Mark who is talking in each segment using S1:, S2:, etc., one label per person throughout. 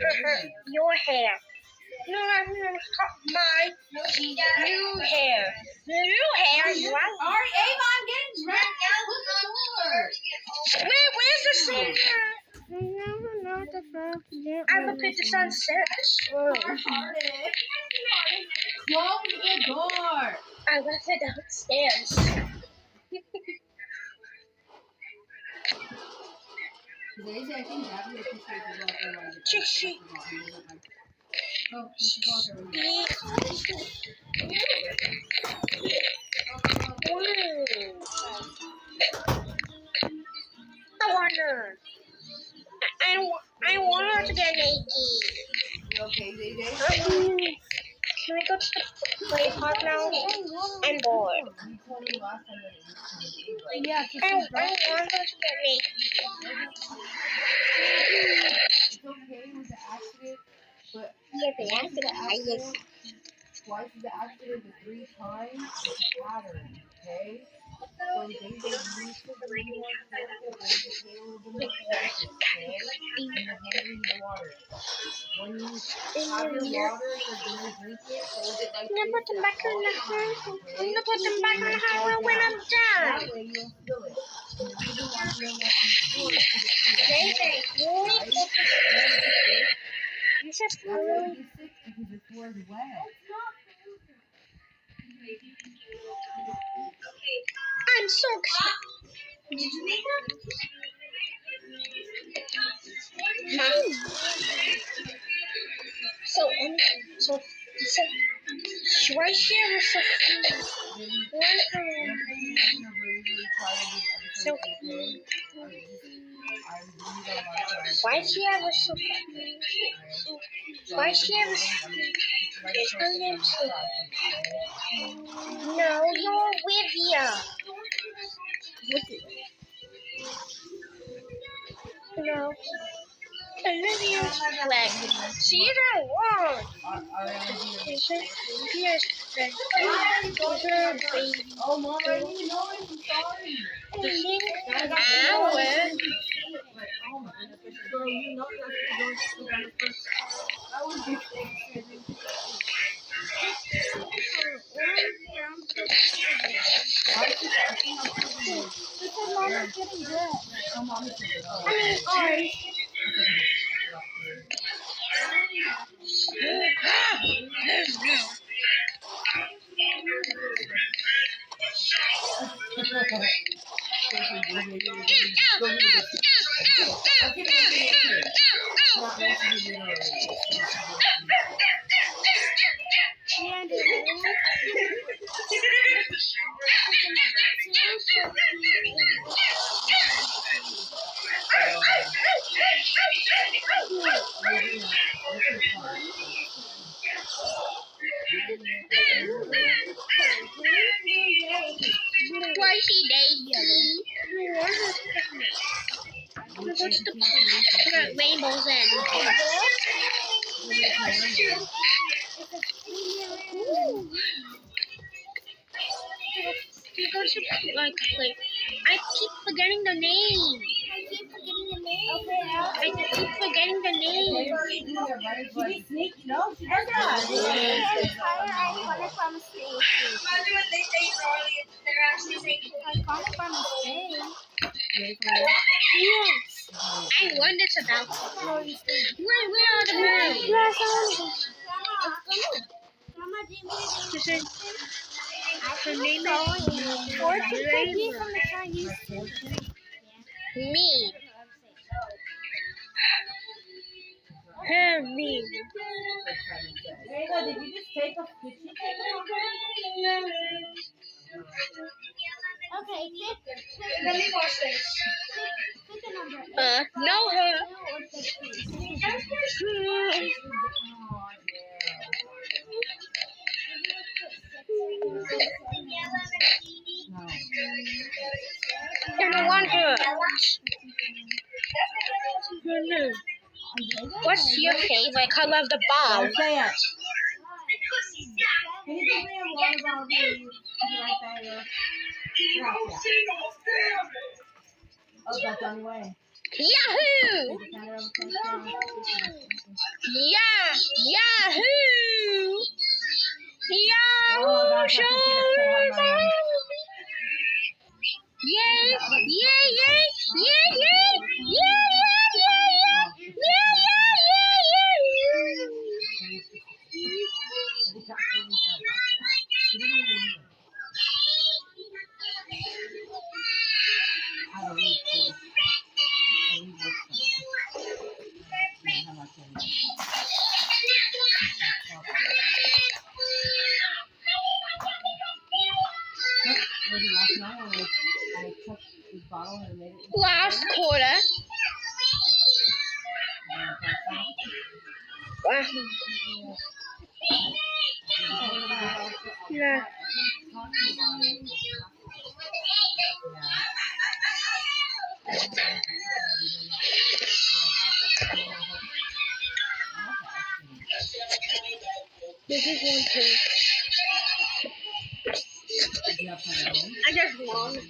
S1: Your hair. No, my new hair. New hair. You are.
S2: Alright, Ava, I'm getting dressed. Close the door.
S1: Where's the sun? I will put the sunset.
S2: Hard-hearted. Close the door.
S1: I left it downstairs.
S2: Daisy, I think Gabby appreciates the water.
S1: Chichi.
S2: Oh, she's water.
S1: I wonder. I want to get naked.
S2: Okay, Daisy.
S1: Can we go to the play park now? I'm bored.
S2: You told me last time that
S1: Yeah, I want to get naked.
S2: it's okay with the accident, but
S1: Yeah, the
S2: once the
S1: accident.
S2: accident, twice the accident, the 3 times, it's a pattern, okay? So Daisy, you need to be more careful or just stay a little bit more cautious, okay? And you're handling the water. When you have your water, you're going to drink it, hold it like
S1: I'm gonna put them back in the house. I'm gonna put them back in the house when I'm done.
S2: that way you don't spill it. And the reason why you don't want on the floor is because it's
S1: You said
S2: That's why you get sick because the floor is wet.
S1: I'm so excited. Did you make that? So right here was so why she ever so why she ever is her name so no, you're Olivia. No. Olivia's flag. She's a one. Yes, baby.
S2: Oh, Mom, I didn't know it. I'm sorry. Girl, you know you're going to school on the first. That would be Mom's getting dressed. Oh, Mom is getting dressed.
S1: I mean, orange. Why is she Daisy? Let's go to the rainbows in. You go to like I keep forgetting the name. I keep forgetting the name.
S2: She sneaky. No, she does
S1: Yes. I wondered about it. Where are the birds? Her name is me. Her me.
S2: Ava, did you just take a picture?
S3: Okay,
S1: Let me watch this.
S3: pick a number.
S1: No her. And I want her. What's your favorite color of the ball?
S2: Say it. Can you give me a water bottle, please? Right there. Oh, that's on the way.
S1: Yahoo! Yeah! Yahoo! Yahoo! Show! Yay! Yay! Yay! Yay! Yay! Yay! Yay! Yay! Last quarter. Yeah. This is one too. I just want it.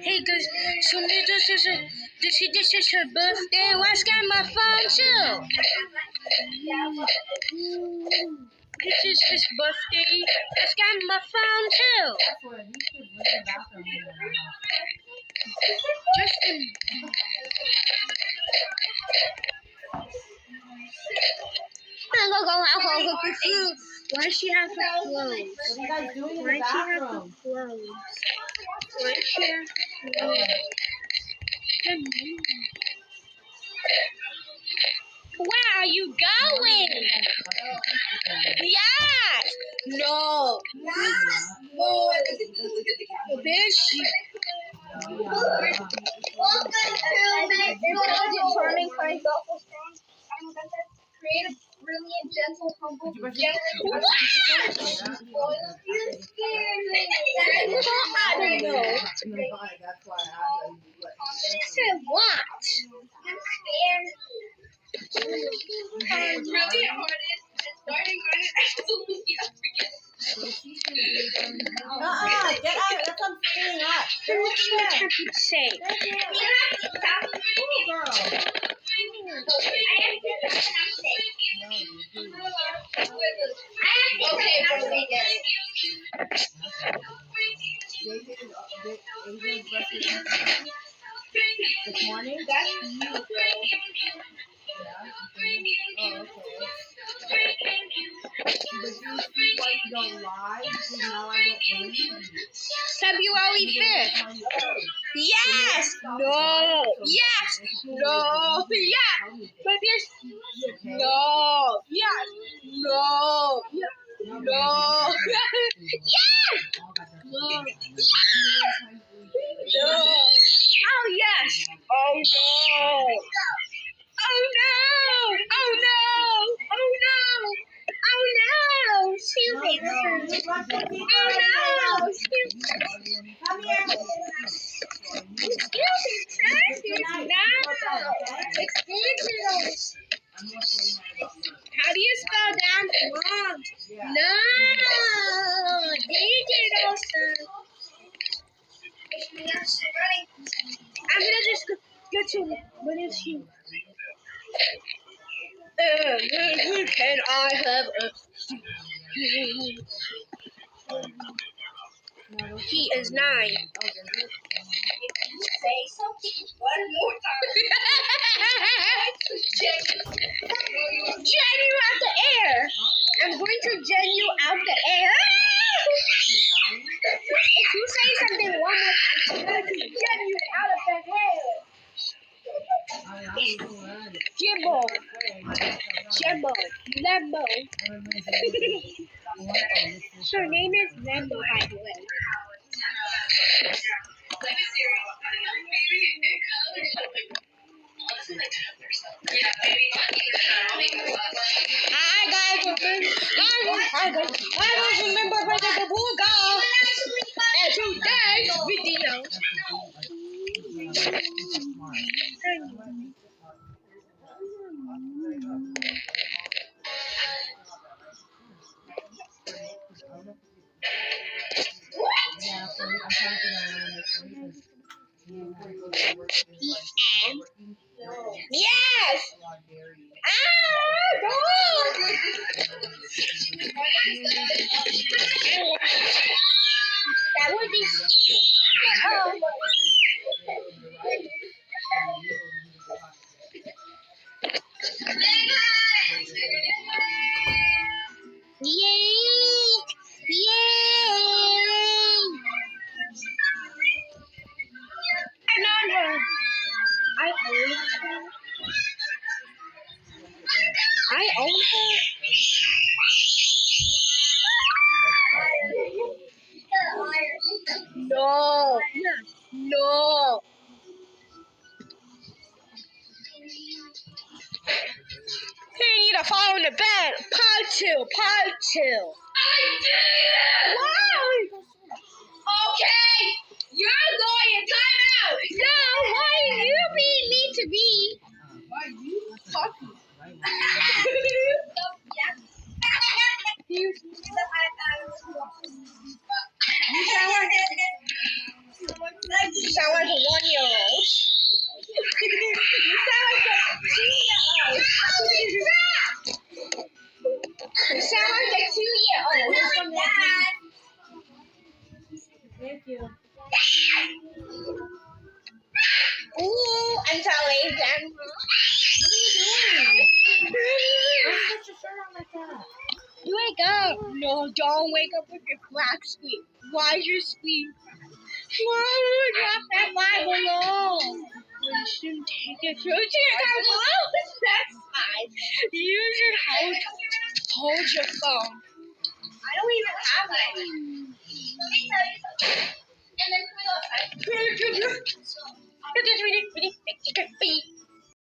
S1: Hey guys, so this is her birthday. Let's get my phone too. This is his birthday. Let's get my phone too. Justin. Why does she have her clothes?
S2: What are you guys doing in
S1: Why
S2: the
S1: does she have her
S2: bathroom?
S1: clothes? Why does she have her clothes? Where are you going? Yes! No! There she
S3: Charming, kind, thoughtful, strong. Creative, brilliant, gentle, humble, generous, loyal, you're scary.
S1: I don't know.
S2: That's why I
S1: She said what?
S2: Get out. That's what I'm cleaning up.
S1: Then what should I have to say?
S2: Girl. This morning? That's you, girl. Yeah. Oh, okay. But you see why you don't lie? Because now I don't believe you.
S1: February 5th. Yes! No! Yes! No! Yes! But yes! No! Yes! No! Yes! No! Yes! No! No! Oh yes! Oh no! Oh no! Oh no! Oh no! Oh no! Excuse me. Oh no! Excuse me.
S2: Come here.
S1: Excuse me, sir. No. Excuse me. How do you spell down wrong? No. Digital, sir. I'm gonna just go to what is she? Can I have a? He is 9.
S3: Say something one more
S1: Jen you out the air. I'm going to jen you out the air. If you say something one more time, I'm going to jen you out of the air. Jimbo. Jimbo. Lembo. Her name is Lembo, by the way. Hi guys, I was remember by the Buga and today's video.
S2: Yeah, for me, I'm passing around this week.
S1: Yes! That would be Yay! Yay! Another. I own her. I own her. No. No. You need to fall in the bed. Part two. Part two. I did it! Wow! Okay! You're going in timeout! No, why you need to be?
S2: Why you talking?
S1: You sound like a 1-year-old. You sound like a 2-year-old. You sound like a 2-year-old.
S2: Thank you.
S1: Ooh, I'm sorry, Grandma.
S2: What are you doing? Why put your shirt on like that?
S1: You wake up. No, don't wake up with your black screen. Why is your screen? Why would you drop that Bible alone? You shouldn't take it through to your car. That's fine. You should hold your phone. I don't even have it. Let me tell you something. And then can we go outside? Ready?